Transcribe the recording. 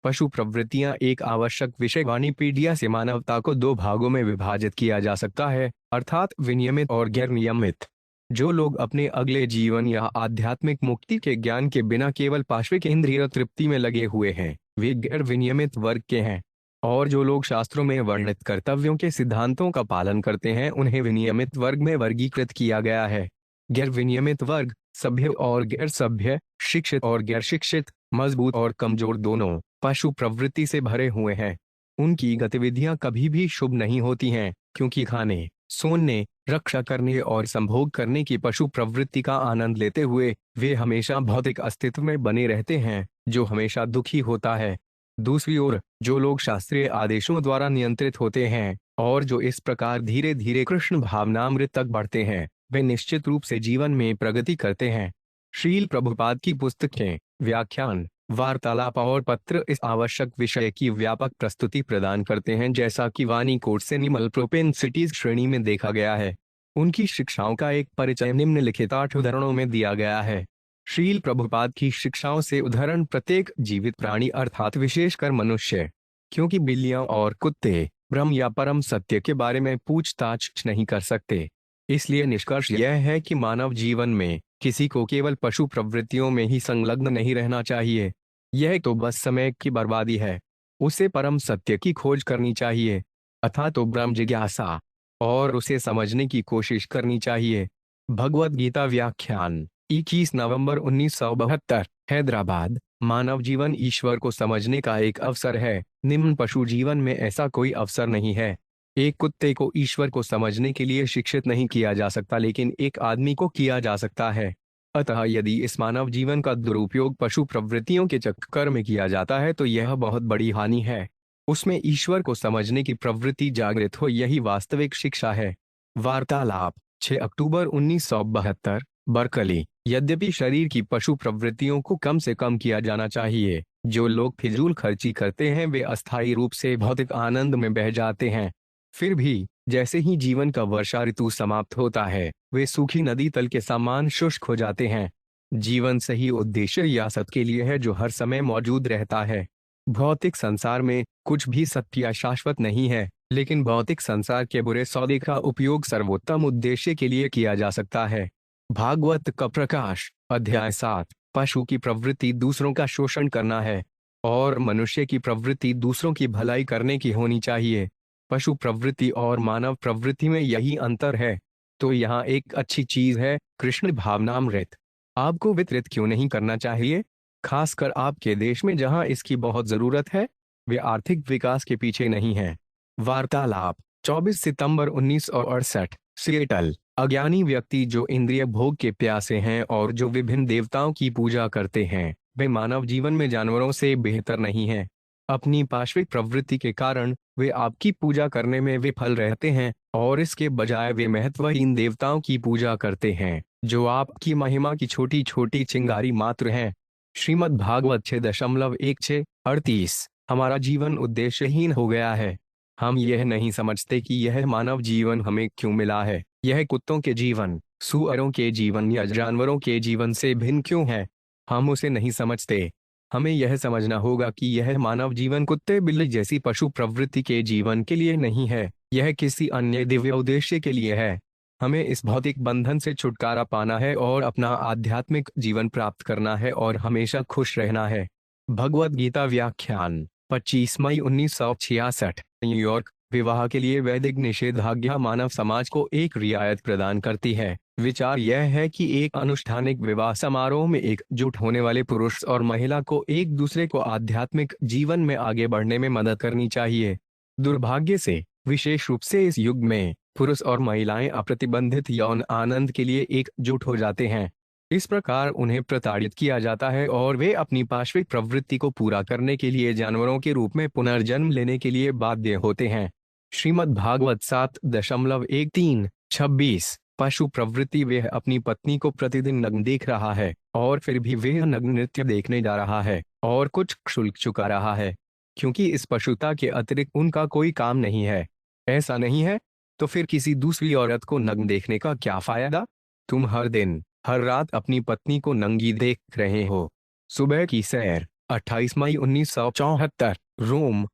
पशु प्रवृत्तियां एक आवश्यक विषय वानिपीडिया से मानवता को दो भागों में विभाजित किया जा सकता है, अर्थात विनियमित और गैर नियमित। जो लोग अपने अगले जीवन या आध्यात्मिक मुक्ति के ज्ञान के बिना केवल पाश्विक इंद्रिय तृप्ति में लगे हुए हैं, वे गैर विनियमित वर्ग के हैं। और जो लोग शास्त्रों में वर्णित कर्तव्यों के सिद्धांतों का पालन करते हैं, उन्हें विनियमित वर्ग में वर्गीकृत किया गया है। गैर विनियमित वर्ग सभ्य और गैर सभ्य, शिक्षित और गैर शिक्षित, मजबूत और कमजोर दोनों पशु प्रवृत्ति से भरे हुए हैं। उनकी गतिविधियां कभी भी शुभ नहीं होती हैं, क्योंकि खाने, सोने, रक्षा करने और संभोग करने की पशु प्रवृत्ति का आनंद लेते हुए वे हमेशा भौतिक अस्तित्व में बने रहते हैं, जो हमेशा दुखी होता है। दूसरी ओर, जो लोग शास्त्रीय आदेशों द्वारा नियंत्रित होते हैं और जो इस प्रकार धीरे धीरे कृष्ण भावनामृत तक बढ़ते हैं, वे निश्चित रूप से जीवन में प्रगति करते हैं। श्रील प्रभुपाद की पुस्तकें, व्याख्यान, वार्तालाप और पत्र इस आवश्यक विषय की व्यापक प्रस्तुति प्रदान करते हैं, जैसा कि वानी कोर्स से निमल प्रोपेंसिटीज श्रेणी में देखा गया है। उनकी शिक्षाओं का एक परिचय निम्नलिखित 8 उदाहरणों में दिया गया है। श्रील प्रभुपाद की शिक्षाओं से उदाहरण प्रत्येक जीवित प्राणी अर्थात विशेषकर मनुष्य, क्योंकि बिल्लियां और कुत्ते ब्रह्म या परम सत्य के बारे में पूछताछ नहीं कर सकते। इसलिए निष्कर्ष यह है कि मानव जीवन में किसी को केवल पशु प्रवृत्तियों में ही संलग्न नहीं रहना चाहिए। यह तो बस समय की बर्बादी है। उसे परम सत्य की खोज करनी चाहिए, अथा तो ब्रह्म जिज्ञासा, और उसे समझने की कोशिश करनी चाहिए। भगवद गीता व्याख्यान 21 नवंबर 1972, हैदराबाद। मानव जीवन ईश्वर को समझने का एक अवसर है। निम्न पशु जीवन में ऐसा कोई अवसर नहीं है। एक कुत्ते को ईश्वर को समझने के लिए शिक्षित नहीं किया जा सकता, लेकिन एक आदमी को किया जा सकता है। अतः यदि इस मानव जीवन का दुरुपयोग पशु प्रवृत्तियों के चक्कर में किया जाता है तो यह बहुत बड़ी हानि है। उसमें ईश्वर को समझने की प्रवृत्ति जागृत हो, यही वास्तविक शिक्षा है। वार्तालाप 6 अक्टूबर 1972, बर्कली। यद्यपि शरीर की पशु प्रवृत्तियों को कम से कम किया जाना चाहिए, जो लोग फिजूल खर्ची करते हैं वे अस्थायी रूप से भौतिक आनंद में बह जाते हैं। फिर भी जैसे ही जीवन का वर्षा ऋतु समाप्त होता है, वे सूखी नदी तल के समान शुष्क हो जाते हैं। जीवन सही उद्देश्य या सत के लिए है, जो हर समय मौजूद रहता है। भौतिक संसार में कुछ भी सत्य या शाश्वत नहीं है, लेकिन भौतिक संसार के बुरे सौदे का उपयोग सर्वोत्तम उद्देश्य के लिए किया जा सकता है। भागवत का प्रकाश, अध्याय 7। पशु की प्रवृत्ति दूसरों का शोषण करना है और मनुष्य की प्रवृत्ति दूसरों की भलाई करने की होनी चाहिए। पशु प्रवृत्ति और मानव प्रवृत्ति में यही अंतर है। तो यहाँ एक अच्छी चीज है, कृष्ण भावनामृत। आपको वितरित क्यों नहीं करना चाहिए, खासकर आपके देश में जहाँ इसकी बहुत जरूरत है। वे आर्थिक विकास के पीछे नहीं है। वार्तालाप 24 सितंबर 1968, सिएटल। अज्ञानी व्यक्ति जो इंद्रिय भोग के प्यासे हैं और जो विभिन्न देवताओं की पूजा करते हैं, वे मानव जीवन में जानवरों से बेहतर नहीं हैं। अपनी पाश्विक प्रवृत्ति के कारण वे आपकी पूजा करने में विफल रहते हैं और इसके बजाय वे महत्वहीन देवताओं की पूजा करते हैं, जो आपकी महिमा की छोटी छोटी चिंगारी मात्र हैं। श्रीमद् भागवत 6.16-38। हमारा जीवन उद्देश्यहीन हो गया है। हम यह नहीं समझते कि यह मानव जीवन हमें क्यों मिला है। यह कुत्तों के जीवन, सूअरों के जीवन या जानवरों के जीवन से भिन्न क्यों है। हम उसे नहीं समझते। हमें यह समझना होगा कि यह मानव जीवन कुत्ते बिल्ली जैसी पशु प्रवृत्ति के जीवन के लिए नहीं है, यह किसी अन्य दिव्य उद्देश्य के लिए है। हमें इस भौतिक बंधन से छुटकारा पाना है और अपना आध्यात्मिक जीवन प्राप्त करना है और हमेशा खुश रहना है। भगवद गीता व्याख्यान 25 मई 1966, न्यूयॉर्क। विवाह के लिए वैदिक निषेधाज्ञा मानव समाज को एक रियायत प्रदान करती है। विचार यह है कि एक अनुष्ठानिक विवाह समारोह में एकजुट होने वाले पुरुष और महिला को एक दूसरे को आध्यात्मिक जीवन में आगे बढ़ने में मदद करनी चाहिए। दुर्भाग्य से, विशेष रूप से इस युग में, पुरुष और महिलाएं अप्रतिबंधित यौन आनंद के लिए एकजुट हो जाते हैं। इस प्रकार उन्हें प्रताड़ित किया जाता है और वे अपनी पाश्विक प्रवृत्ति को पूरा करने के लिए जानवरों के रूप में पुनर्जन्म लेने के लिए बाध्य होते हैं। श्रीमद् भागवत 7.13-26। पशु प्रवृत्ति वह अपनी पत्नी को प्रतिदिन नग्न देख रहा है और फिर भी वह नग्न नृत्य देखने जा रहा है और कुछ शुल्क चुका रहा है, क्योंकि इस पशुता के अतिरिक्त उनका कोई काम नहीं है। ऐसा नहीं है तो फिर किसी दूसरी औरत को नग्न देखने का क्या फायदा। तुम हर दिन हर रात अपनी पत्नी को नंगी देख रहे हो। सुबह की सैर, 28 मई 1974, रोम।